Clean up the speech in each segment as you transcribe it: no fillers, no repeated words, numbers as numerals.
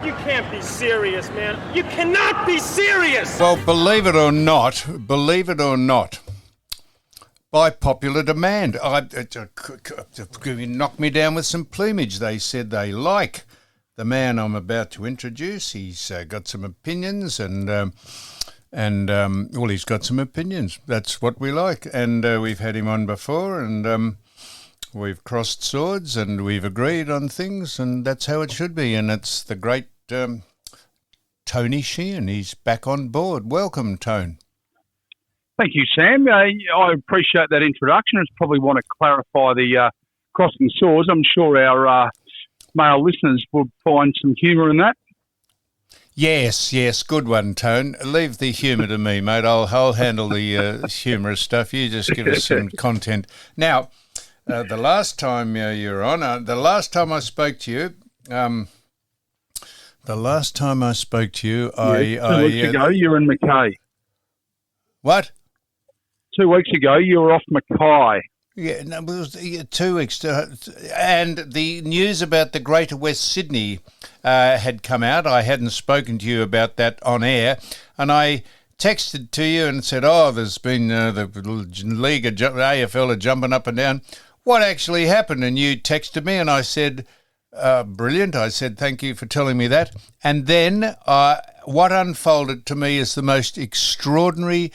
You can't be serious, man. You cannot be serious! Well, believe it or not, by popular demand, knocked me down with some plumage. They said they like the man I'm about to introduce. He's got some opinions and he's got some opinions. That's what we like. And we've had him on before and we've crossed swords and we've agreed on things and that's how it should be. And it's the great Tony Sheehan. He's back on board. Welcome, Tone. Thank you, Sam. I appreciate that introduction. I just probably want to clarify the crossing swords. I'm sure our male listeners will find some humour in that. Yes, good one, Tone. Leave the humour to me, mate. I'll handle the humorous stuff. You just give us some content. Now, the last time you were on, the last time I spoke to you, 2 weeks ago, you were in Mackay. What? 2 weeks ago, you were off Mackay. Yeah, no, it was 2 weeks. And the news about the Greater West Sydney had come out. I hadn't spoken to you about that on air. And I texted to you and said, there's been the league, AFL are jumping up and down. What actually happened? And you texted me and I said, brilliant. I said, thank you for telling me that. And then what unfolded to me is the most extraordinary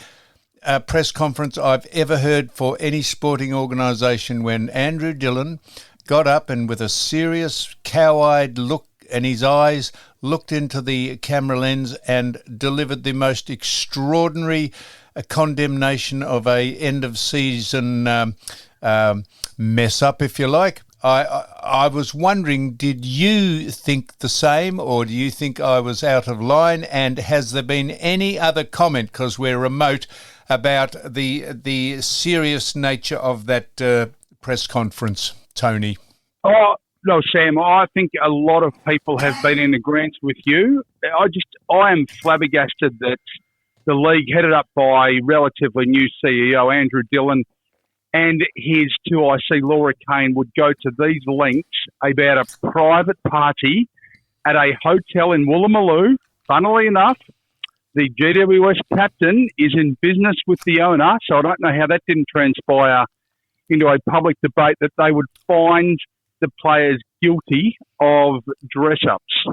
press conference I've ever heard for any sporting organisation when Andrew Dillon got up and with a serious cow-eyed look and his eyes looked into the camera lens and delivered the most extraordinary condemnation of a end-of-season mess up, if you like. I was wondering, did you think the same or do you think I was out of line? And has there been any other comment, because we're remote, about the serious nature of that press conference, Tony? Oh, no, Sam, I think a lot of people have been in agreement with you. I am flabbergasted that the league, headed up by relatively new CEO Andrew Dillon, and his 2IC Laura Kane, would go to these lengths about a private party at a hotel in Woolloomooloo. Funnily enough, the GWS captain is in business with the owner, so I don't know how that didn't transpire into a public debate that they would find the players guilty of dress-ups.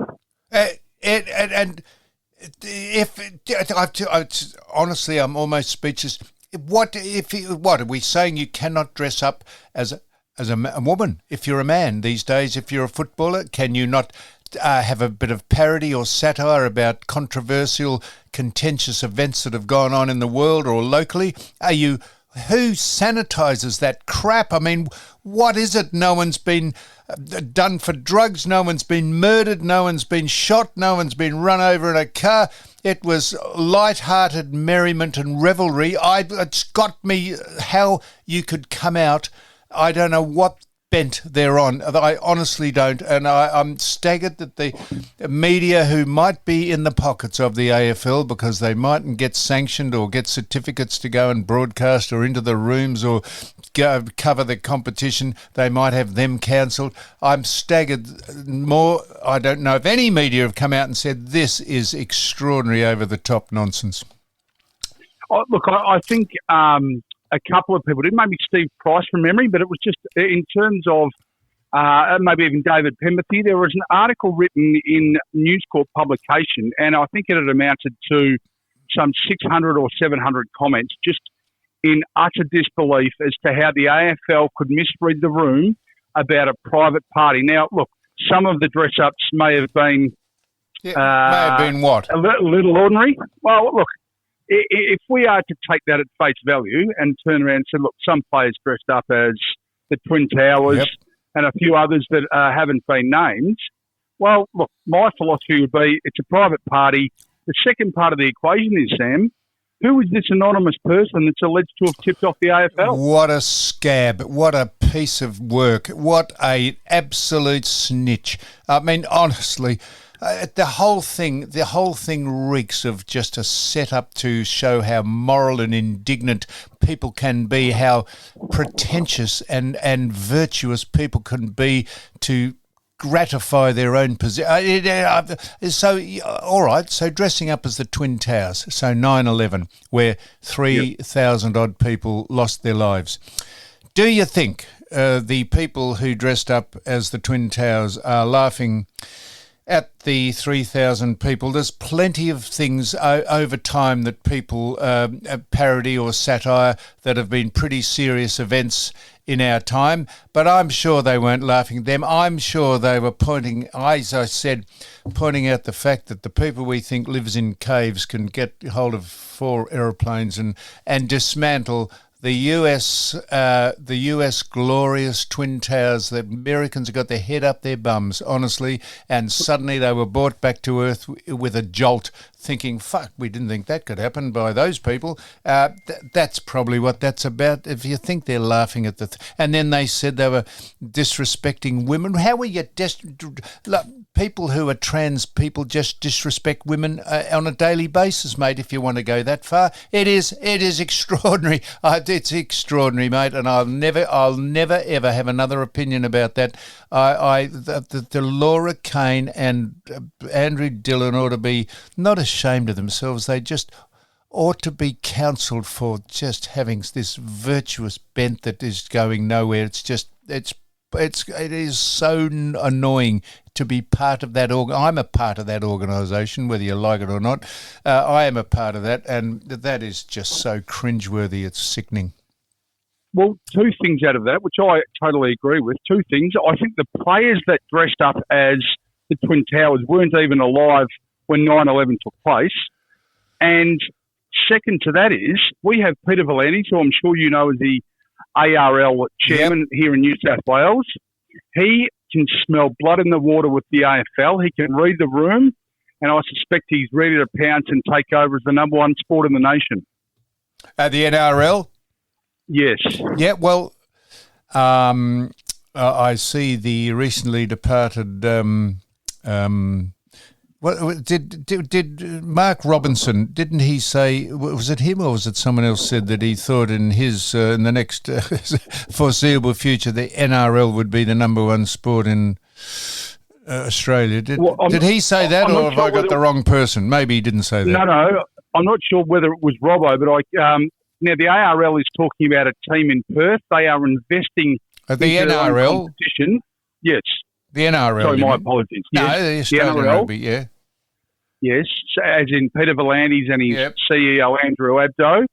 Honestly, I'm almost speechless. What are we saying? You cannot dress up as a woman if you're a man these days? If you're a footballer, can you not have a bit of parody or satire about controversial, contentious events that have gone on in the world or locally? Who sanitises that crap? I mean, what is it? No one's been done for drugs. No one's been murdered. No one's been shot. No one's been run over in a car. It was light-hearted merriment and revelry. It's got me how you could come out. I don't know what bent they're on. I honestly don't. And I'm staggered that the media, who might be in the pockets of the AFL because they mightn't get sanctioned or get certificates to go and broadcast or into the rooms or go cover the competition, they might have them cancelled. I'm staggered more. I don't know if any media have come out and said this is extraordinary, over-the-top nonsense. Look, I think a couple of people did, maybe Steve Price from memory, but it was just in terms of maybe even David Pemberthy. There was an article written in News Corp publication, and I think it had amounted to some 600 or 700 comments, just in utter disbelief as to how the AFL could misread the room about a private party. Now, look, some of the dress-ups may have been... may have been what? A little ordinary. Well, look, if we are to take that at face value and turn around and say, look, some players dressed up as the Twin Towers and a few others that haven't been named, well, look, my philosophy would be it's a private party. The second part of the equation is, Sam, who is this anonymous person that's alleged to have tipped off the AFL? What a scab. What a piece of work. What a absolute snitch. I mean, honestly... The whole thing reeks of just a setup to show how moral and indignant people can be, how pretentious and virtuous people can be to gratify their own position. So, all right, so dressing up as the Twin Towers, so 9/11, where 3,000 odd people lost their lives. Do you think the people who dressed up as the Twin Towers are laughing at the 3,000 people? There's plenty of things over time that people parody or satire that have been pretty serious events in our time, but I'm sure they weren't laughing at them. I'm sure they were pointing, as I said, pointing out the fact that the people we think lives in caves can get hold of 4 aeroplanes and dismantle the US glorious Twin Towers. The Americans have got their head up their bums, honestly, and suddenly they were brought back to Earth with a jolt, thinking, fuck, we didn't think that could happen by those people. That's probably what that's about. If you think they're laughing at and then they said they were disrespecting women. How are you people who are trans people just disrespect women on a daily basis, mate, if you want to go that far? It is extraordinary. It's extraordinary, mate, and I'll never ever have another opinion about that. The Laura Kane and Andrew Dillon ought to be not ashamed of themselves. They just ought to be counselled for just having this virtuous bent that is going nowhere. It is so annoying to be part of that. I'm a part of that organisation, whether you like it or not. I am a part of that, and that is just so cringeworthy. It's sickening. Well, 2 things out of that, which I totally agree with. 2 things. I think the players that dressed up as the Twin Towers weren't even alive when 9/11 took place. And second to that is, we have Peter V'landys, who I'm sure you know is the ARL chairman here in New South Wales. He can smell blood in the water with the AFL. He can read the room, and I suspect he's ready to pounce and take over as the number 1 sport in the nation. The NRL? Yes. Yeah, well, I see the recently departed... did Mark Robinson, didn't he say, was it him or was it someone else said that he thought in the next foreseeable future the NRL would be the number 1 sport in Australia? Did he say that, or have I got the wrong person? Maybe he didn't say that. No, I'm not sure whether it was Robbo, but now the ARL is talking about a team in Perth. They are investing the NRL competition. Yes. The NRL. Sorry, my apologies. No, yes. the Australian rugby, yeah. Yes, as in Peter V'landys and his CEO Andrew Abdo.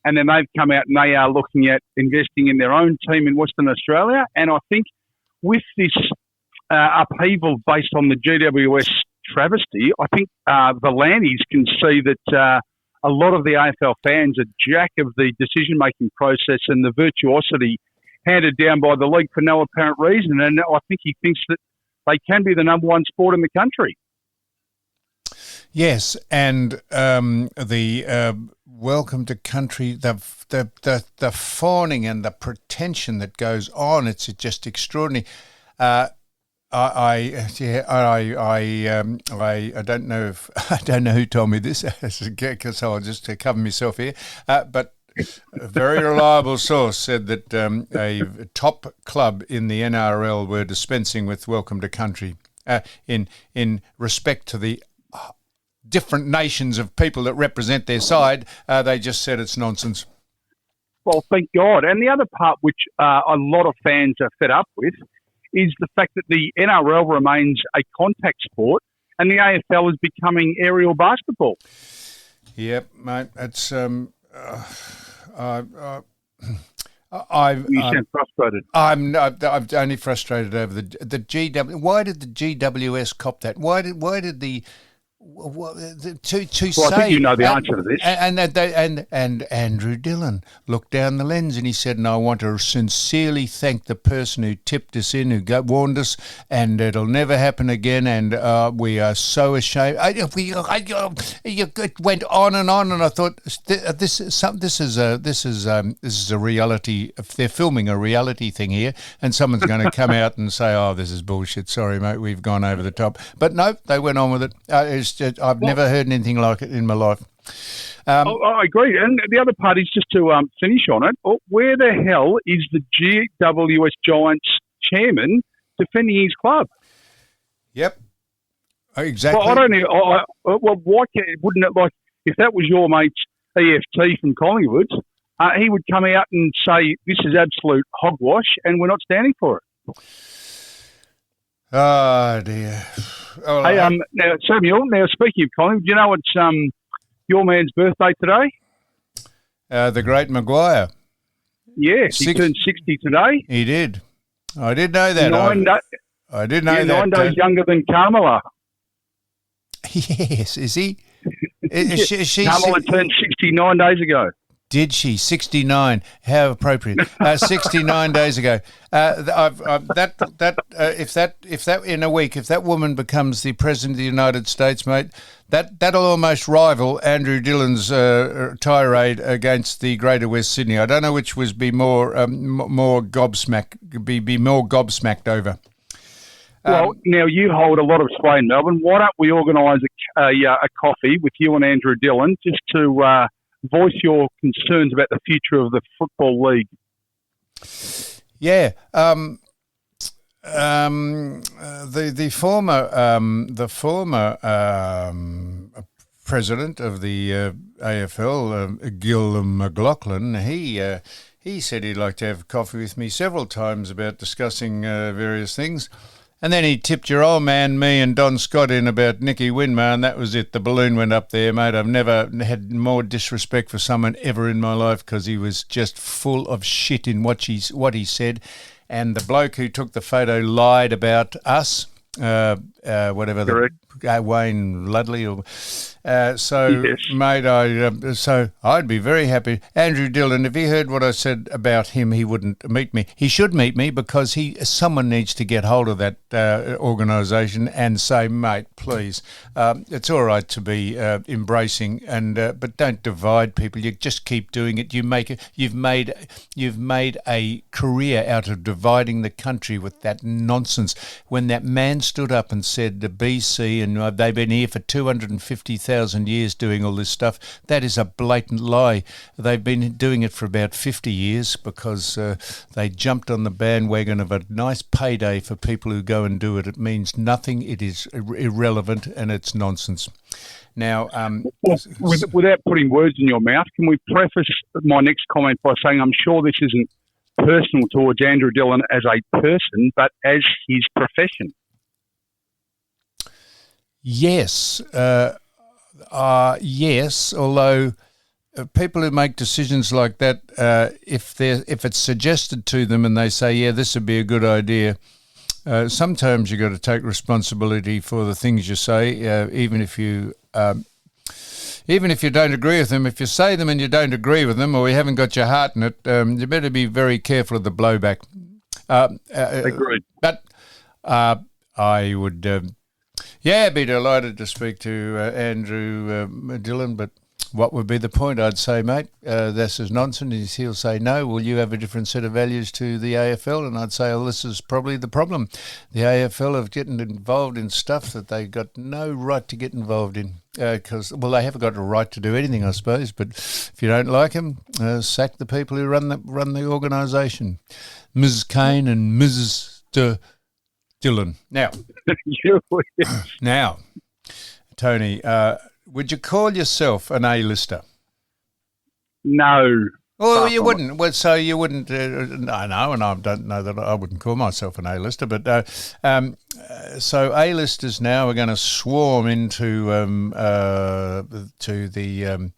And then they've come out and they are looking at investing in their own team in Western Australia. And I think with this upheaval based on the GWS travesty, I think V'landys can see that a lot of the AFL fans are jack of the decision-making process and the virtuosity handed down by the league for no apparent reason. And I think he thinks that they can be the number 1 sport in the country. Yes, and the welcome to country, the fawning and the pretension that goes on, it's just extraordinary. I don't know who told me this, because I'll just cover myself here, but a very reliable source said that a top club in the NRL were dispensing with welcome to country in respect to the different nations of people that represent their side. They just said it's nonsense. Well, thank God. And the other part which a lot of fans are fed up with is the fact that the NRL remains a contact sport and the AFL is becoming aerial basketball. Yep, mate. It's you sound frustrated. I'm only frustrated over the GW. Why did the GWS cop that? Why did the to say? I think you know the answer to this. And Andrew Dillon looked down the lens and he said, "And I want to sincerely thank the person who tipped us in, who warned us, and it'll never happen again. And we are so ashamed." It went on, and I thought, this is a reality. If they're filming a reality thing here, and someone's going to come out and say, "Oh, this is bullshit. Sorry, mate, we've gone over the top." But no, they went on with it. I've never heard anything like it in my life. I agree. And the other part is just to finish on it. Where the hell is the GWS Giants chairman defending his club? Yep. Exactly. Well, I don't know. Well, why wouldn't it, like, if that was your mate's EFT from Collingwood, he would come out and say, this is absolute hogwash and we're not standing for it. Oh, dear. Oh, Hey, now, Samuel, speaking of Collingwood, do you know it's your man's birthday today? the great Maguire. Yes, he turned 60 today. He did. I did know that. I did know that. 9 days younger than Carmela. Yes, is he? Carmela turned 69 days ago. Did she? 69. How appropriate. 69 days ago. If that in a week, if that woman becomes the president of the United States, mate, that'll almost rival Andrew Dillon's tirade against the Greater West Sydney. I don't know which was be more gobsmacked over. Well, now you hold a lot of sway in Melbourne. Why don't we organise a coffee with you and Andrew Dillon just to voice your concerns about the future of the Football League? Yeah. The former president of the AFL, Gil McLaughlin, he said he'd like to have coffee with me several times about discussing various things. And then he tipped your old man, me and Don Scott in about Nicky Winmar, and that was it. The balloon went up there, mate. I've never had more disrespect for someone ever in my life because he was just full of shit in what he said. And the bloke who took the photo lied about us, whatever, Wayne Ludley. Yes. Mate, so I'd be very happy. Andrew Dillon, if he heard what I said about him, he wouldn't meet me. He should meet me because someone needs to get hold of that organisation and say, mate, please, it's all right to be embracing, but don't divide people. You just keep doing it. You've made a career out of dividing the country with that nonsense. When that man stood up and said the BC and they've been here for 250,000 years doing all this stuff, that is a blatant lie. They've been doing it for about 50 years because they jumped on the bandwagon of a nice payday for people who go and do it. It means nothing. It is irrelevant and it's nonsense. Now, without putting words in your mouth, can we preface my next comment by saying I'm sure this isn't personal towards Andrew Dillon as a person, but as his profession? Yes. Yes, although people who make decisions like that, if it's suggested to them and they say, yeah, this would be a good idea, sometimes you've got to take responsibility for the things you say, even if you don't agree with them. If you say them and you don't agree with them or you haven't got your heart in it, you better be very careful of the blowback. Agreed. But I would... I'd be delighted to speak to Andrew Dillon, but what would be the point? I'd say, mate, this is nonsense. He'll say, no, well, you have a different set of values to the AFL. And I'd say, well, this is probably the problem. The AFL have getting involved in stuff that they got no right to get involved in because, they haven't got a right to do anything, I suppose. But if you don't like them, sack the people who run the organisation. Ms. Kane and Mrs. Dillon. Now, Tony, would you call yourself an A-lister? No. Well, you wouldn't. Well, so you wouldn't. I know, and I don't know that I wouldn't call myself an A-lister. But so A-listers now are going to swarm into to the.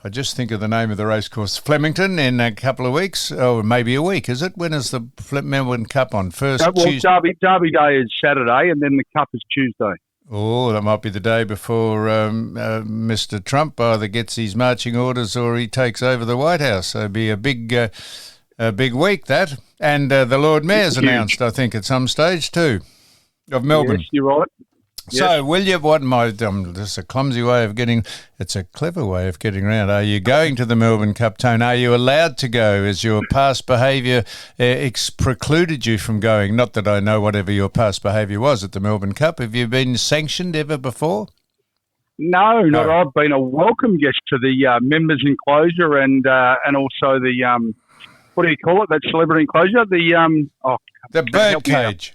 I just think of the name of the racecourse, Flemington, in a couple of weeks, or maybe a week. Is it? When is the Melbourne Cup on? Tuesday? Derby Day is Saturday, and then the Cup is Tuesday. Oh, that might be the day before Mr. Trump either gets his marching orders or he takes over the White House. So it'd be a big week, that. And the Lord Mayor's announced, I think, at some stage too, of Melbourne. Yes, you're right. So, yes. Will you? This is a clumsy way of getting. It's a clever way of getting around. Are you going to the Melbourne Cup, Tone? Are you allowed to go? Has your past behaviour precluded you from going? Not that I know whatever your past behaviour was at the Melbourne Cup. Have you been sanctioned ever before? No, not. I've been a welcome guest to the members' enclosure and also the what do you call it? That celebrity enclosure. The bird cage.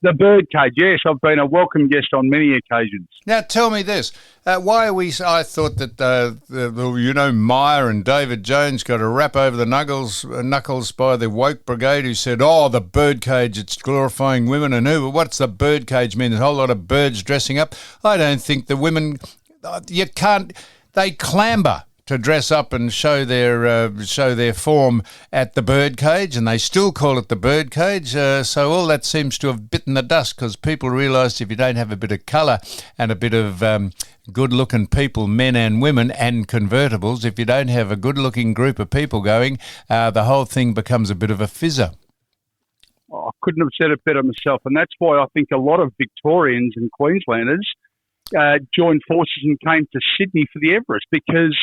The birdcage, yes. I've been a welcome guest on many occasions. Now, tell me this. Why are we... I thought that, Meyer and David Jones got a rap over the knuckles by the woke brigade who said, the birdcage, it's glorifying women. And what's the birdcage mean? A whole lot of birds dressing up. I don't think the women... You can't... They clamber to dress up and show their form at the birdcage, and they still call it the birdcage. So all that seems to have bitten the dust because people realised if you don't have a bit of colour and a bit of good-looking people, men and women, and convertibles, if you don't have a good-looking group of people going, the whole thing becomes a bit of a fizzer. I couldn't have said it better myself, and that's why I think a lot of Victorians and Queenslanders joined forces and came to Sydney for the Everest because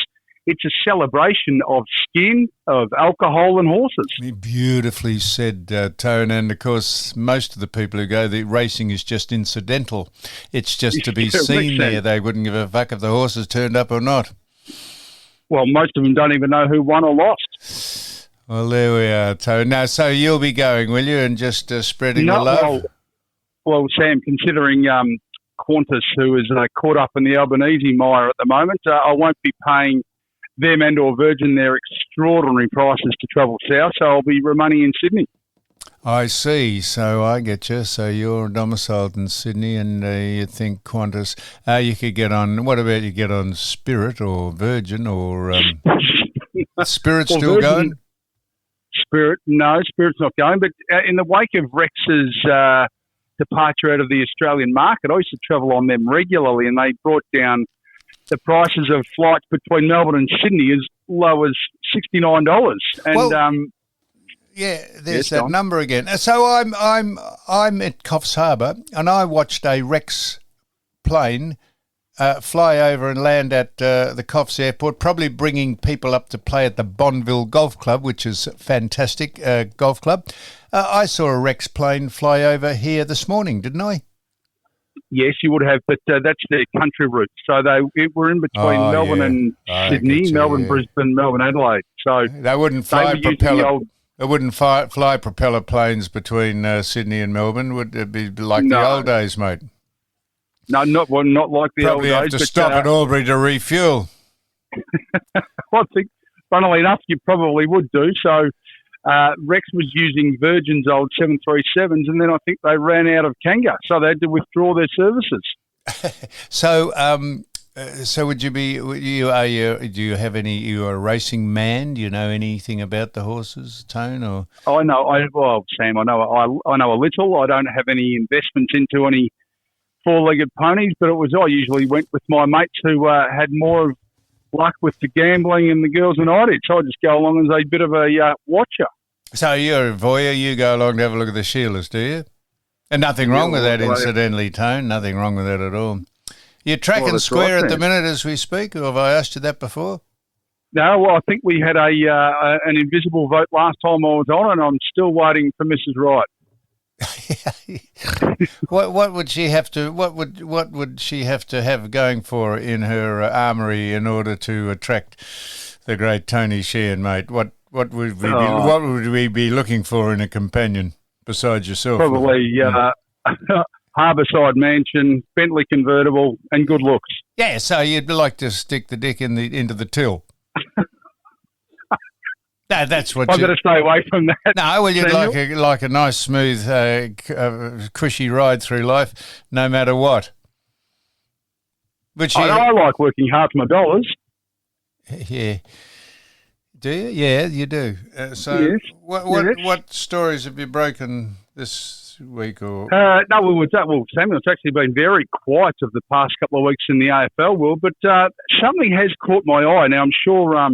it's a celebration of skin, of alcohol and horses. Beautifully said, Tone. And, of course, most of the people who go, the racing is just incidental. It's just to be seen there. They wouldn't give a fuck if the horses turned up or not. Well, most of them don't even know who won or lost. Well, there we are, Tone. Now, so you'll be going, will you, and just spreading the love? Well, Sam, considering Qantas, who is caught up in the Albanese mire at the moment, I won't be paying them and or Virgin their extraordinary prices to travel south, so I'll be remaining in Sydney. I see. So I get you. So you're domiciled in Sydney and you think Qantas, you could get on, what about you get on Spirit or Virgin or Spirit still going? Spirit, no, Spirit's not going, but in the wake of Rex's departure out of the Australian market, I used to travel on them regularly and they brought down the prices of flights between Melbourne and Sydney as low as $69. And there's that number again. So I'm at Coffs Harbour and I watched a Rex plane fly over and land at the Coffs Airport, probably bringing people up to play at the Bonneville Golf Club, which is a fantastic golf club. I saw a Rex plane fly over here this morning, didn't I? Yes, you would have, but that's their country route. So they were in between Melbourne and Sydney, Melbourne, Brisbane, Melbourne, Adelaide. So they wouldn't fly propeller. It wouldn't fly propeller planes between Sydney and Melbourne. Would it be like the old days, mate? No, not like the old days. Probably have to stop at Albury to refuel. I think, funnily enough, you probably would do. So Rex was using Virgin's old 737s, and then I think they ran out of Kanga, so they had to withdraw their services. So would you be? Do you have any? You are a racing man. Do you know anything about the horses, Tone? Or I know. Sam, I know a little. I don't have any investments into any four-legged ponies, but I usually went with my mates who had more of luck with the gambling and the girls than I did. So I just go along as a bit of a watcher. So you're a voyeur. You go along to have a look at the Sheilas, do you? And nothing wrong with that, incidentally, Tone. Nothing wrong with that at all. You're tracking square at the minute as we speak, or have I asked you that before? No, well, I think we had an invisible vote last time I was on, and I'm still waiting for Mrs. Wright. What would she have to? What would she have to have going for in her armoury in order to attract the great Tony Sheehan, mate? What would we be looking for in a companion besides yourself? Probably Harbourside mansion, Bentley convertible, and good looks. Yeah, so you'd like to stick the dick into the till. No, that's what I've got to stay away from that. No, well, you'd like a nice, smooth, cushy ride through life, no matter what. But I like working hard for my dollars. Yeah. Do you? Yeah, you do. So, yes. What stories have you broken this week? Or Samuel, it's actually been very quiet of the past couple of weeks in the AFL world, but something has caught my eye. Now, I'm sure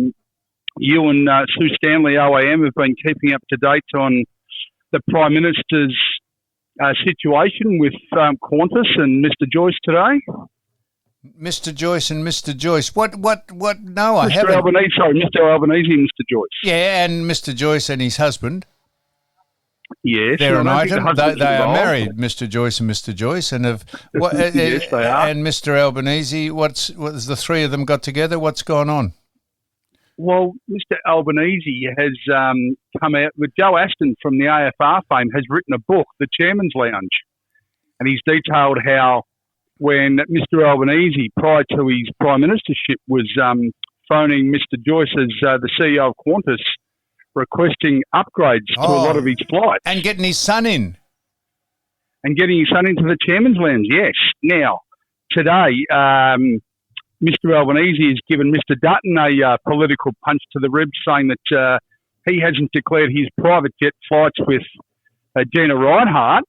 you and Sue Stanley, OAM, have been keeping up to date on the Prime Minister's situation with Qantas and Mr. Joyce today. Mr. Joyce and Mr. Joyce. What? No, I haven't. Mr. Albanese and Mr. Joyce. Yeah, and Mr. Joyce and his husband. Yes. They're an item. They are married, Mr. Joyce and Mr. Joyce. And yes, they are. And Mr. Albanese, what's the three of them got together? What's gone on? Well, Mr. Albanese has come out with Joe Aston from the AFR fame, has written a book, The Chairman's Lounge. and he's detailed how when Mr. Albanese, prior to his prime ministership, was phoning Mr. Joyce as the CEO of Qantas, requesting upgrades to a lot of his flights. And getting his son in. And getting his son into the chairman's lounge, yes. Now, today, Mr. Albanese has given Mr. Dutton a political punch to the ribs, saying that he hasn't declared his private jet flights with Gina Reinhardt.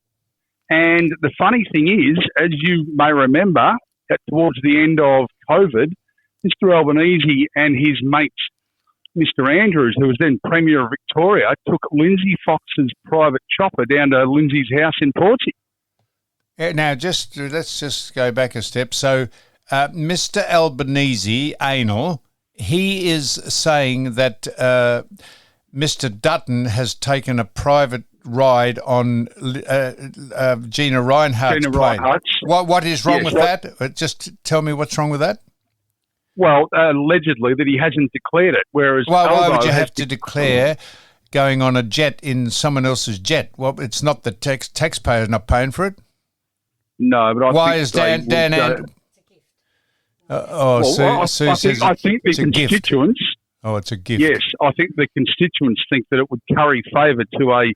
And the funny thing is, as you may remember, towards the end of COVID, Mr. Albanese and his mate, Mr. Andrews, who was then Premier of Victoria, took Lindsay Fox's private chopper down to Lindsay's house in Portsea. Yeah, now, let's just go back a step. So, Mr. Albanese, Anal, he is saying that Mr. Dutton has taken a private ride on Gina Reinhardt's plane. What is wrong with that? Just tell me what's wrong with that. Well, allegedly that he hasn't declared it, whereas... Well, why would you have to declare going on a jet in someone else's jet? Well, it's not the taxpayer's not paying for it. No, but why is Dan Sue says I think the constituents... Oh, it's a gift. Yes, I think the constituents think that it would carry favour to a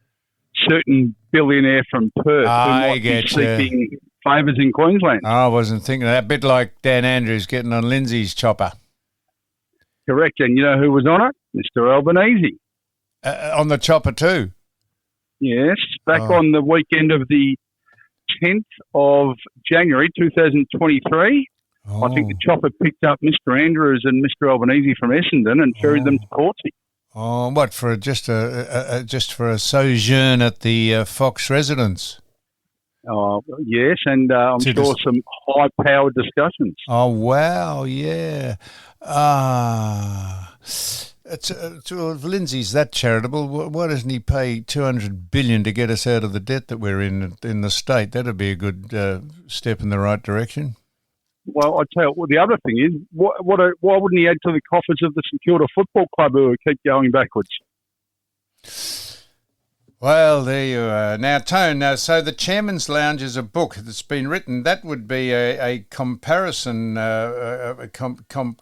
certain billionaire from Perth who might be seeking favours in Queensland. I wasn't thinking of that. A bit like Dan Andrews getting on Lindsay's chopper. Correct. And you know who was on it? Mr. Albanese. On the chopper too? Yes. Back on the weekend of the 10th of January 2023, I think the chopper picked up Mr. Andrews and Mr. Albanese from Essendon and ferried them to Portsea. Oh, what, for just a sojourn at the Fox residence? Oh, yes, and I'm sure some high-powered discussions. Oh, wow, yeah. Lindsay's that charitable. Why doesn't he pay $200 billion to get us out of the debt that we're in the state? That'd be a good step in the right direction. Well, I tell you, the other thing is, why wouldn't he add to the coffers of the St Kilda Football Club who keep going backwards? Well, there you are. Now, Tone, so the Chairman's Lounge is a book that's been written. That would be a comparison,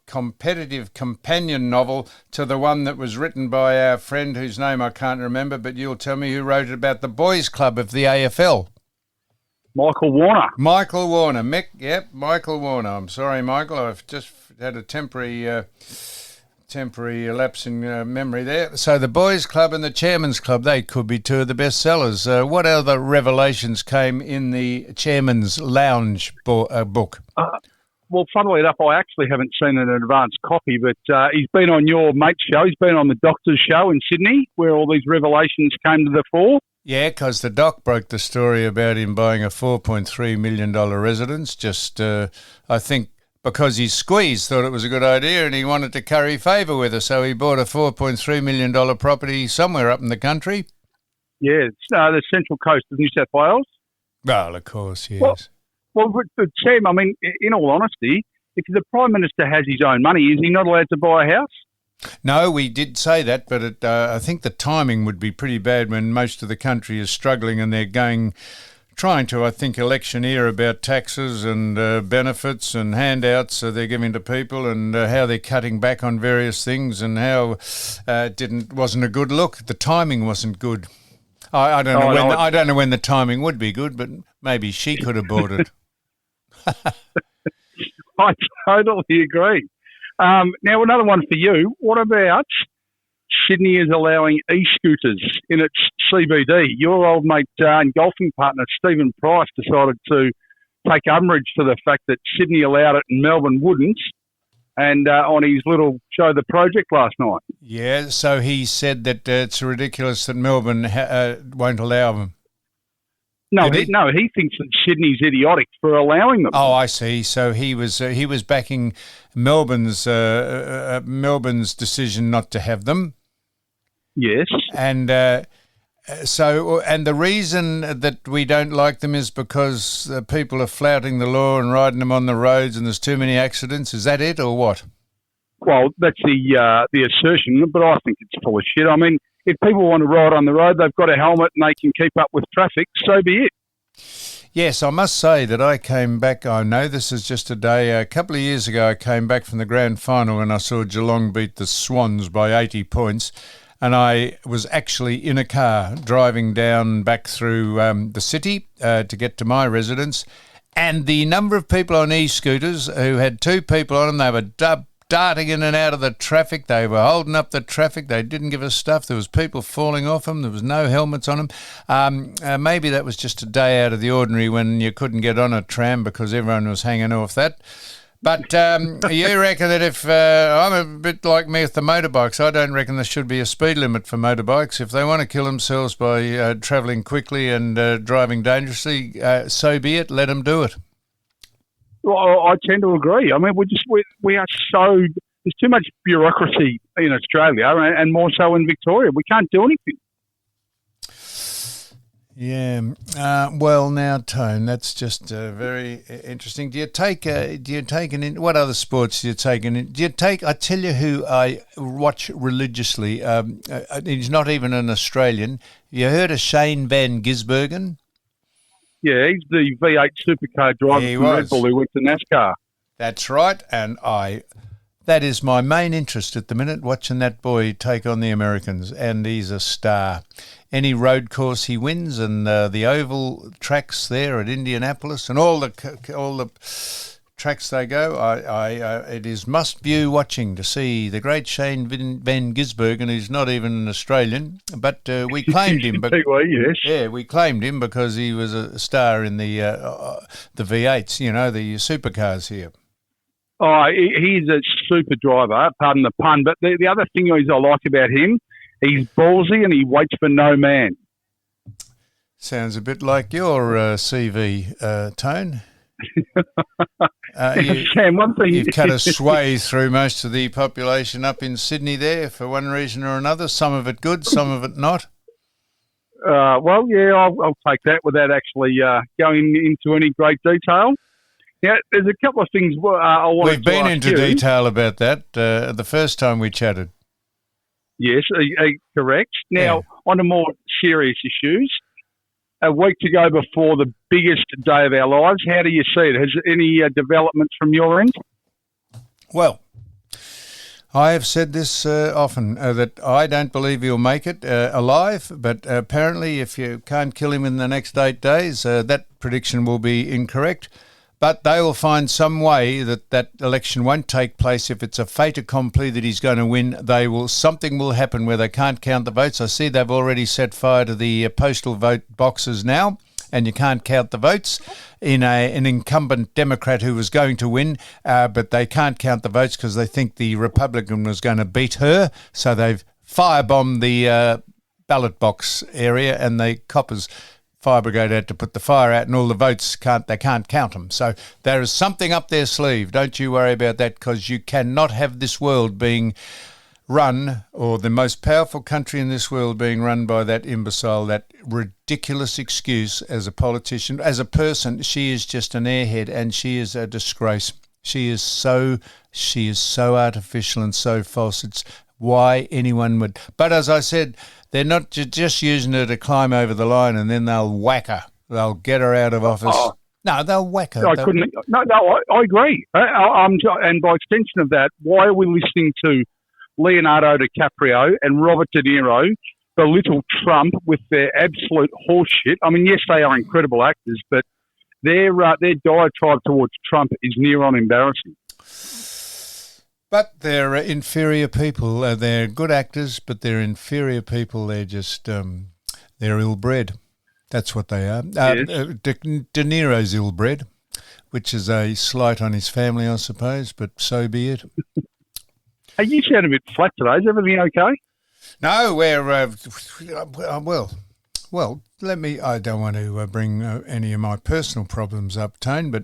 competitive companion novel to the one that was written by our friend whose name I can't remember, but you'll tell me who wrote it, about the Boys Club of the AFL. Michael Warner. Michael Warner. Michael Warner. I'm sorry, Michael. I've just had a temporary lapse in memory there. So the Boys Club and the Chairman's Club, they could be two of the best sellers. What other revelations came in the Chairman's Lounge book? Well, funnily enough, I actually haven't seen an advanced copy, but he's been on your mate's show. He's been on the Doctor's show in Sydney, where all these revelations came to the fore. Yeah, because the doc broke the story about him buying a $4.3 million residence. Just, I think, because his squeeze thought it was a good idea and he wanted to curry favour with her, so he bought a $4.3 million property somewhere up in the country. Yeah, it's the central coast of New South Wales. Well, of course, yes. Well, but Sam, I mean, in all honesty, if the Prime Minister has his own money, is he not allowed to buy a house? No, we did say that, but I think the timing would be pretty bad when most of the country is struggling and they're trying to, I think, electioneer about taxes and benefits and handouts they're giving to people, and how they're cutting back on various things, and how it wasn't a good look. The timing wasn't good. I don't know I don't know when the timing would be good, but maybe she could have bought it. I totally agree. Now, another one for you. What about Sydney is allowing e-scooters in its CBD? Your old mate and golfing partner, Stephen Price, decided to take umbrage to the fact that Sydney allowed it and Melbourne wouldn't, and on his little show, The Project, last night. Yeah, so he said that it's ridiculous that Melbourne won't allow them. No, he thinks that Sydney's idiotic for allowing them. Oh, I see. So he was backing Melbourne's decision not to have them. Yes. And the reason that we don't like them is because people are flouting the law and riding them on the roads, and there's too many accidents. Is that it, or what? Well, that's the assertion, but I think it's full of shit. I mean, if people want to ride on the road, they've got a helmet and they can keep up with traffic, so be it. Yes, I must say that I came back. I know this is just a day. A couple of years ago, I came back from the grand final and I saw Geelong beat the Swans by 80 points. And I was actually in a car driving down back through the city to get to my residence. And the number of people on e-scooters who had two people on them, they were darting in and out of the traffic. They were holding up the traffic. They didn't give us stuff. There was people falling off them. There was no helmets on them. Maybe that was just a day out of the ordinary when you couldn't get on a tram because everyone was hanging off that. But you reckon that if I'm a bit like me with the motorbikes, I don't reckon there should be a speed limit for motorbikes. If they want to kill themselves by travelling quickly and driving dangerously, so be it. Let them do it. Well, I tend to agree. I mean, we are so there's too much bureaucracy in Australia, and more so in Victoria. We can't do anything. Yeah. Well, now, Tone, that's just very interesting. Do you take what other sports do you take in? Do you take? I tell you who I watch religiously. He's not even an Australian. You heard of Shane Van Gisbergen? Yeah, he's the V8 supercar driver from Red Bull who went to NASCAR. That's right, and that is my main interest at the minute, watching that boy take on the Americans, and he's a star. Any road course he wins, and the oval tracks there at Indianapolis, and all the tracks they go, it is must-view watching to see the great Shane Van Gisbergen, who's not even an Australian, but we claimed him. Yes. Yeah, we claimed him because he was a star in the V8s, the supercars here. Oh, he's a super driver, pardon the pun. But the other thing I like about him, he's ballsy and he waits for no man. Sounds a bit like your CV, Tone. Sam, one thing you've cut a swathe through most of the population up in Sydney there for one reason or another. Some of it good, some of it not. Well, yeah, I'll take that without actually going into any great detail. Now, there's a couple of things I want to ask you. We've been into detail about that the first time we chatted. Yes, correct. Now, on to more serious issues. A week to go before the biggest day of our lives. How do you see it? Has any developments from your end? Well, I have said this often, that I don't believe he'll make it alive, but apparently if you can't kill him in the next 8 days, that prediction will be incorrect. But they will find some way that election won't take place. If it's a fait accompli that he's going to win, something will happen where they can't count the votes. I see they've already set fire to the postal vote boxes now, and you can't count the votes in an incumbent Democrat who was going to win, but they can't count the votes because they think the Republican was going to beat her. So they've firebombed the ballot box area, and the coppers fire brigade had to put the fire out, and all the votes they can't count them. So there is something up their sleeve. Don't you worry about that, because you cannot have this world being run, or the most powerful country in this world being run by that imbecile, that ridiculous excuse as a politician. As a person, she is just an airhead, and she is a disgrace. She is so artificial and so false. It's why anyone would. But as I said, they're not just using her to climb over the line and then they'll whack her. They'll get her out of office. Oh, no, they'll whack her. I agree. And by extension of that, why are we listening to Leonardo DiCaprio and Robert De Niro belittle Trump with their absolute horseshit? I mean, yes, they are incredible actors, but their diatribe towards Trump is near on embarrassing. But they're inferior people. They're good actors, but they're inferior people. They're just, they're ill-bred. That's what they are. Yes. De Niro's ill-bred, which is a slight on his family, I suppose, but so be it. Hey, you sound a bit flat today. Is everything okay? No, we're, well, I don't want to bring any of my personal problems up, Tone, but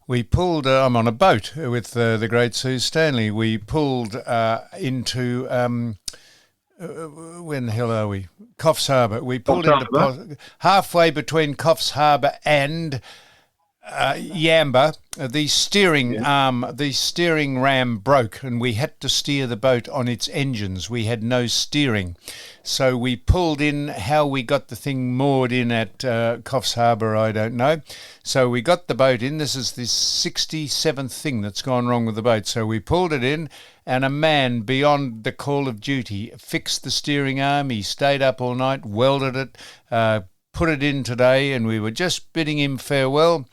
we pulled, I'm on a boat with the great Sue Stanley. We pulled into, when the hell are we? Coffs Harbour. We pulled into halfway between Coffs Harbour and Yamba, the steering arm, the steering ram broke, and we had to steer the boat on its engines. We had no steering, so we pulled in. How we got the thing moored in at Coffs Harbour, I don't know. So we got the boat in. This is the 67th thing that's gone wrong with the boat. So we pulled it in, and a man beyond the call of duty fixed the steering arm. He stayed up all night, welded it, put it in today, and we were just bidding him farewell.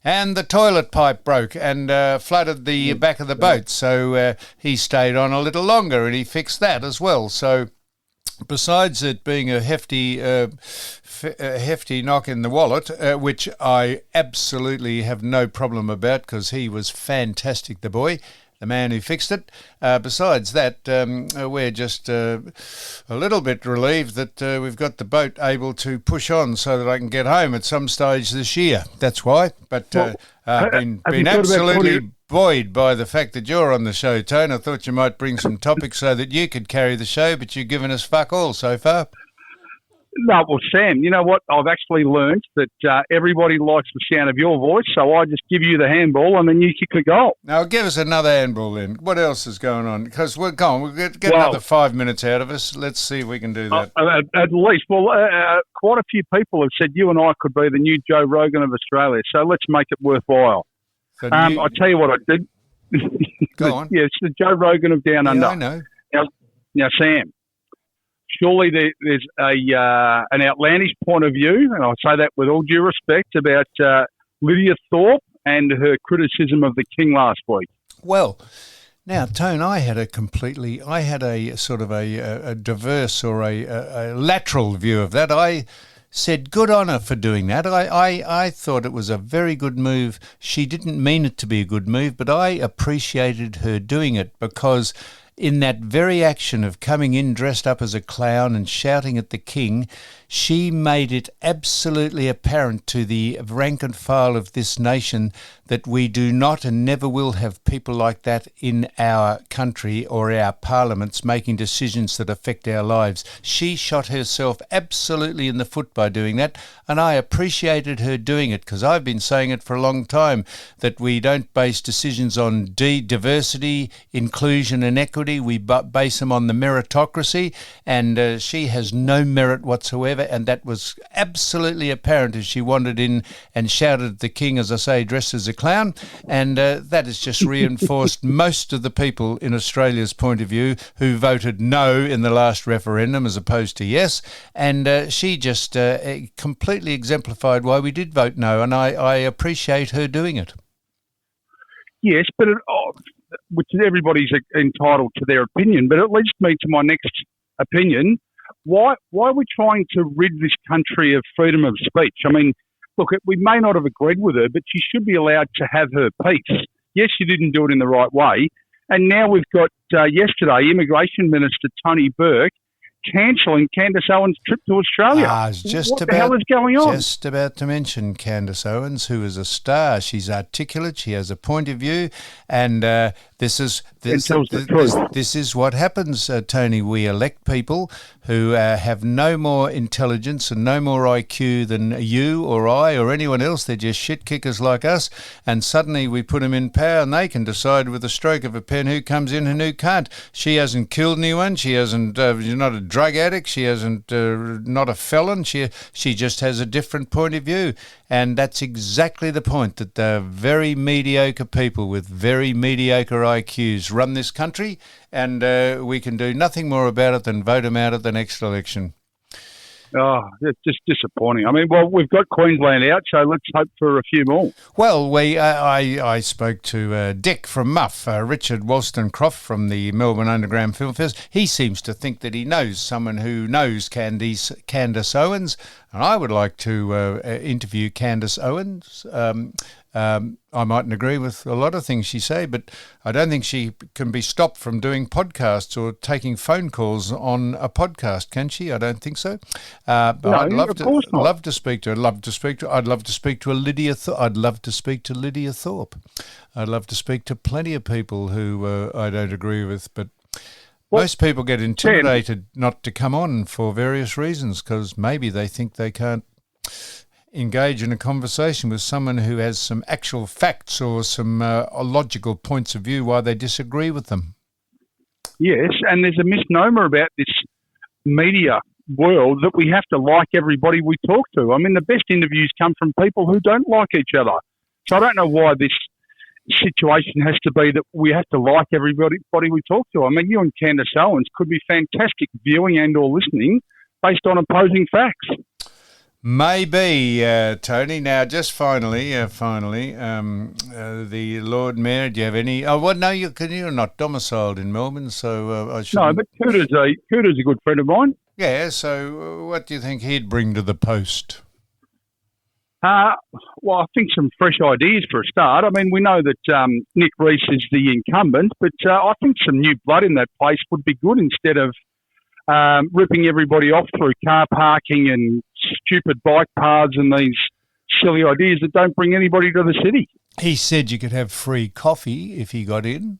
And the toilet pipe broke and flooded the back of the boat. So he stayed on a little longer, and he fixed that as well. So besides it being a hefty knock in the wallet, which I absolutely have no problem about because he was fantastic, the boy, the man who fixed it. Besides that, we're just a little bit relieved that we've got the boat able to push on so that I can get home at some stage this year. That's why. But been absolutely buoyed by the fact that you're on the show, Tone. I thought you might bring some topics so that you could carry the show, but you've given us fuck all so far. No, well, Sam, you know what? I've actually learned that everybody likes the sound of your voice, so I just give you the handball and then you kick the goal. Now, give us another handball then. What else is going on? Because we're gone. We'll get another 5 minutes out of us. Let's see if we can do that. At least. Well, quite a few people have said you and I could be the new Joe Rogan of Australia, so let's make it worthwhile. So I'll tell you what I did. Go on. Yeah, it's the Joe Rogan of Down Under. I know. Now, Sam, surely there's an outlandish point of view, and I say that with all due respect, about Lydia Thorpe and her criticism of the King last week. Well, now, Tone, I had a sort of a diverse or a lateral view of that. I said good on her for doing that. I thought it was a very good move. She didn't mean it to be a good move, but I appreciated her doing it because in that very action of coming in dressed up as a clown and shouting at the King, she made it absolutely apparent to the rank and file of this nation that we do not and never will have people like that in our country or our parliaments making decisions that affect our lives. She shot herself absolutely in the foot by doing that, and I appreciated her doing it because I've been saying it for a long time that we don't base decisions on diversity, inclusion and equity. We base them on the meritocracy, and she has no merit whatsoever, and that was absolutely apparent as she wandered in and shouted at the King, as I say, dressed as a clown, and that has just reinforced most of the people in Australia's point of view who voted no in the last referendum as opposed to yes, and she just completely exemplified why we did vote no, and I appreciate her doing it. Yes, but which everybody's entitled to their opinion, but it leads me to my next opinion. Why are we trying to rid this country of freedom of speech? I mean, look, we may not have agreed with her, but she should be allowed to have her peace. Yes, she didn't do it in the right way. And now we've got, yesterday, Immigration Minister Tony Burke cancelling Candace Owens' trip to Australia. What the hell is going on? Just about to mention Candace Owens, who is a star. She's articulate. She has a point of view, and this is what happens, Tony. We elect people who have no more intelligence and no more IQ than you or I or anyone else. They're just shit kickers like us, and suddenly we put them in power, and they can decide with a stroke of a pen who comes in and who can't. She hasn't killed anyone. She hasn't. She's not a drug addict. She hasn't. Not a felon. She just has a different point of view, and that's exactly the point, that they're very mediocre people with very mediocre IQs run this country, and we can do nothing more about it than vote them out at the next election. Oh, it's just disappointing. I mean, well, we've got Queensland out, so let's hope for a few more. Well, I spoke to Dick from Muff, Richard Wollstonecroft from the Melbourne Underground Film Festival. He seems to think that he knows someone who knows Candace Owens, and I would like to interview Candace Owens. I mightn't agree with a lot of things she say, but I don't think she can be stopped from doing podcasts or taking phone calls on a podcast, can she? I don't think so. But no, I'd love of course not. love to speak to her. I'd love to speak to Lydia Thorpe. I'd love to speak to Lydia Thorpe. I'd love to speak to plenty of people who I don't agree with, but most people get intimidated not to come on for various reasons because maybe they think they can't engage in a conversation with someone who has some actual facts or some logical points of view why they disagree with them. Yes, and there's a misnomer about this media world that we have to like everybody we talk to. I mean, the best interviews come from people who don't like each other. So I don't know why this situation has to be that we have to like everybody we talk to. I mean, you and Candace Owens could be fantastic viewing and or listening based on opposing facts. Maybe, Tony. Now, just finally, the Lord Mayor, do you have any... Oh, well, no, you're not domiciled in Melbourne, so I should... No, but Cooter's a good friend of mine. Yeah, so what do you think he'd bring to the post? Well, I think some fresh ideas for a start. I mean, we know that Nick Rees is the incumbent, but I think some new blood in that place would be good instead of ripping everybody off through car parking and stupid bike paths and these silly ideas that don't bring anybody to the city. He said you could have free coffee if he got in.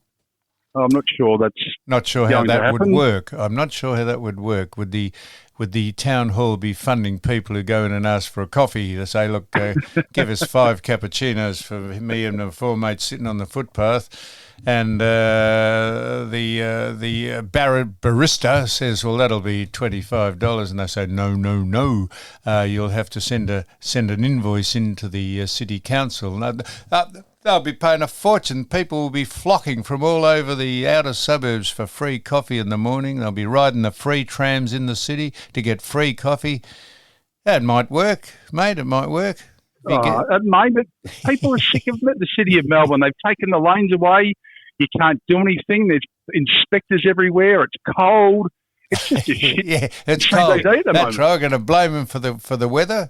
I'm not sure that's not sure how that would work. I'm not sure how that would work. Would the town hall be funding people who go in and ask for a coffee to say, look, give us 5 cappuccinos for me and the 4 mates sitting on the footpath, and the barista says, well, that'll be $25, and they say, no, you'll have to send an invoice into the city council. Now, they'll be paying a fortune. People will be flocking from all over the outer suburbs for free coffee in the morning. They'll be riding the free trams in the city to get free coffee. That might work, mate. It might work. It may, but people are sick of the city of Melbourne. They've taken the lanes away. You can't do anything. There's inspectors everywhere. It's cold. It's just a shit. Yeah, it's cold. That's right. I'm going to blame them for the weather.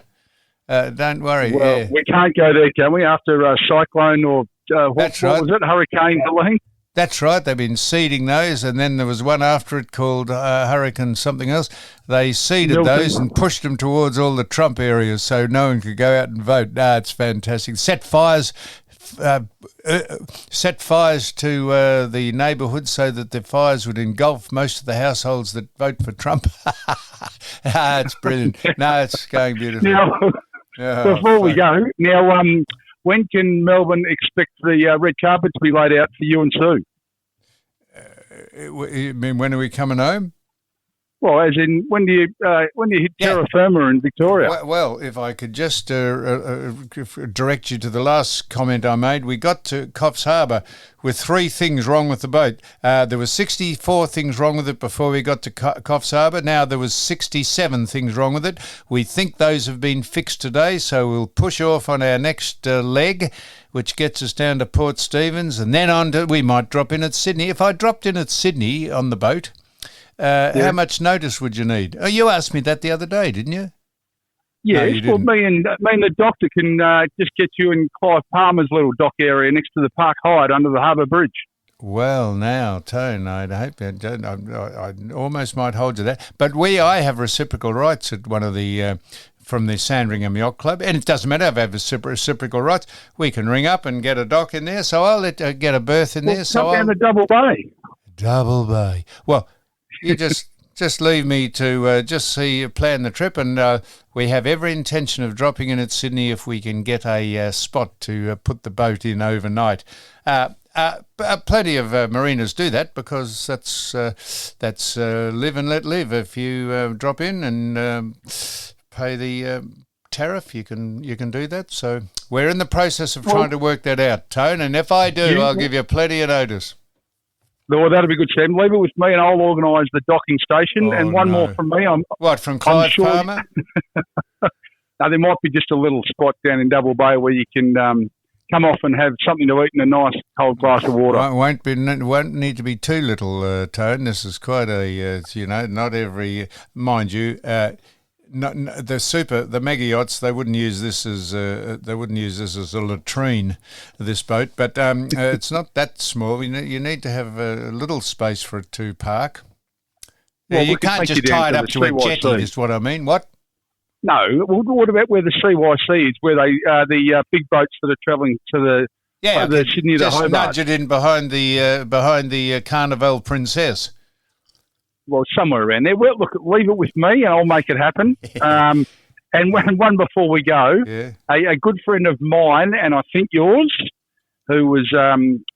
Don't worry. Well, we can't go there, can we? After cyclone or what was it? Hurricane Helene? That's right. They've been seeding those, and then there was one after it called Hurricane something else. They seeded those and pushed them towards all the Trump areas so no one could go out and vote. It's fantastic. Set fires to the neighbourhoods so that the fires would engulf most of the households that vote for Trump. It's brilliant. No, it's going beautifully. Before we go, now, when can Melbourne expect the red carpet to be laid out for you and Sue? You mean when are we coming home? Well, as in, when do you hit terra firma in Victoria? Well, if I could just direct you to the last comment I made, we got to Coffs Harbour with 3 things wrong with the boat. There was 64 things wrong with it before we got to Coffs Harbour. Now there was 67 things wrong with it. We think those have been fixed today, so we'll push off on our next leg, which gets us down to Port Stephens, and then we might drop in at Sydney. If I dropped in at Sydney on the boat, how much notice would you need? Oh, you asked me that the other day, didn't you? Yes, no, me and the doctor can just get you in Clive Palmer's little dock area next to the Park Hyde under the Harbour Bridge. Well, now, Tone, I hope I almost might hold you that. But I have reciprocal rights at one of the from the Sandringham Yacht Club, and it doesn't matter if I have reciprocal rights. We can ring up and get a dock in there, so I'll get a berth in there. So down the Double Bay. Double Bay. Well, you just leave me to plan the trip, and we have every intention of dropping in at Sydney if we can get a spot to put the boat in overnight. Plenty of marinas do that because that's live and let live. If you drop in and pay the tariff, you can do that. So we're in the process of trying to work that out, Tone, and if I do, I'll give you plenty of notice. Well, that'll be good, Sam. Leave it with me and I'll organise the docking station. And one more from me. From Clive Palmer? No, there might be just a little spot down in Double Bay where you can come off and have something to eat and a nice cold glass of water. Won't need to be too little, Tone. This is quite a, not every, mind you, the mega yachts, they wouldn't use this as a latrine, this boat, but it's not that small. You need to have a little space for it to park. Well, you can't just tie it up to a jetty, is what I mean. What? No. What about where the CYC is, where the big boats that are travelling to the Sydney to Hobart? Just nudge it in behind the Carnival Princess. Well, somewhere around there. Well, look, leave it with me and I'll make it happen. And one before we go, Yeah. a good friend of mine, and I think yours, who was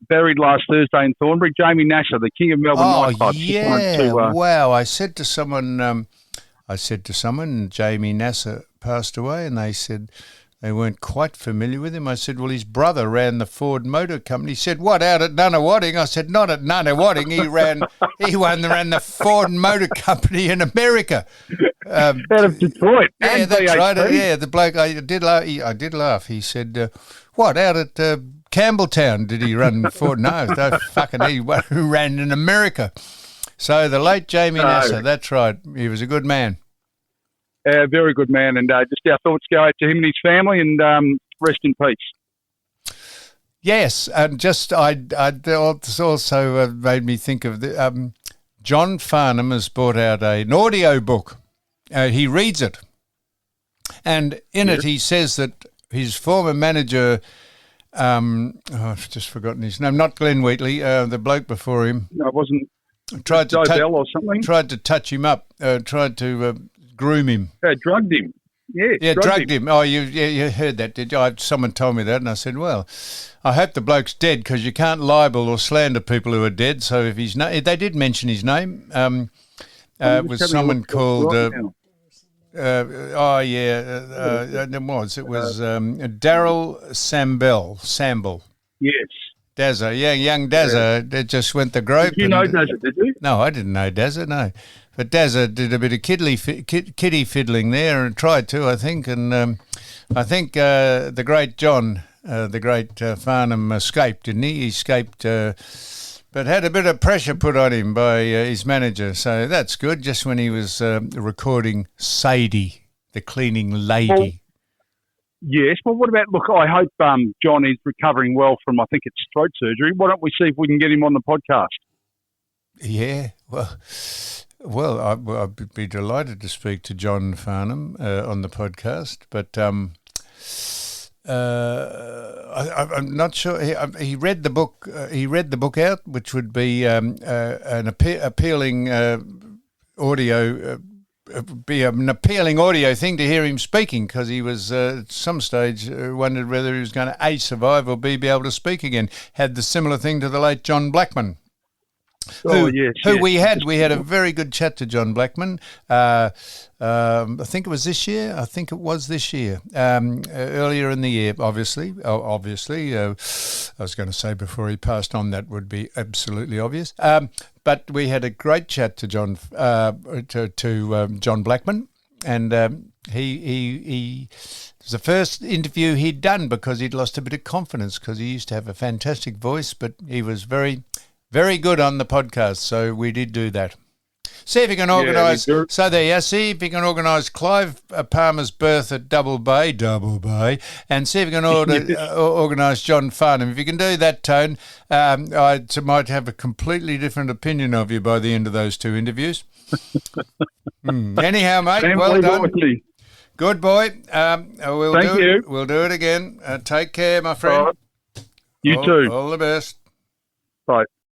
buried last Thursday in Thornbury, Jamie Nasser, the king of Melbourne Oh, nightclubs. yeah. Wow. I said to someone, Jamie Nasser passed away, and they said they weren't quite familiar with him. I said, well, his brother ran the Ford Motor Company. He said, what, out at Nunawading? I said, not at Nunawading. He ran the Ford Motor Company in America. Out of Detroit. Yeah, and that's BHP. right. Yeah, the bloke, I did laugh. He said, what, out at Campbelltown did he run Ford? No, fucking he ran in America. So the late Jamie Nasser, that's right. He was a good man. Very good man, and just our thoughts go out to him and his family, and rest in peace. Yes, and just I also made me think of the John Farnham has brought out an audio book. He reads it, and in it he says that his former manager, I've just forgotten his name, not Glenn Wheatley, the bloke before him. No, it wasn't tried to Bell or something. Tried to touch him up, tried to groom him. Drugged him. Yeah, drugged him. Oh, you heard that, did you? Someone told me that, and I said, well, I hope the bloke's dead, because you can't libel or slander people who are dead. So if they did mention his name. It was someone called. It was Daryl Samble. Yes. Dazza, young Dazza, that just went the grope. Did you know Dazza, did you? No, I didn't know Dazza, no. But Dazza did a bit of kiddie fiddling there, and tried to, I think. And I think the great John, the great Farnham escaped, didn't he? He escaped, but had a bit of pressure put on him by his manager. So that's good, just when he was recording Sadie, the cleaning lady. Well, yes. Well, what about, look, I hope John is recovering well from, I think it's throat surgery. Why don't we see if we can get him on the podcast? Yeah, well, I'd be delighted to speak to John Farnham on the podcast, but I'm not sure. He read the book. He read the book out, which would be an appealing audio. Be an appealing audio thing to hear him speaking, because he was at some stage wondered whether he was going to A, survive, or B, be able to speak again. Had the similar thing to the late John Blackman. We had a very good chat to John Blackman. I think it was this year. Earlier in the year, obviously. I was going to say before he passed on, that would be absolutely obvious. But we had a great chat to John John Blackman, and he it was the first interview he'd done, because he'd lost a bit of confidence, because he used to have a fantastic voice, but he was very, very good on the podcast, so we did do that. See if you can organise. See if you can organise Clive Palmer's birth at Double Bay, and see if you can organise John Farnham. If you can do that, Tone, I might have a completely different opinion of you by the end of those two interviews. Anyhow, mate, well done. Good boy. Thank you. We'll do it again. Take care, my friend. You too. All the best. Bye.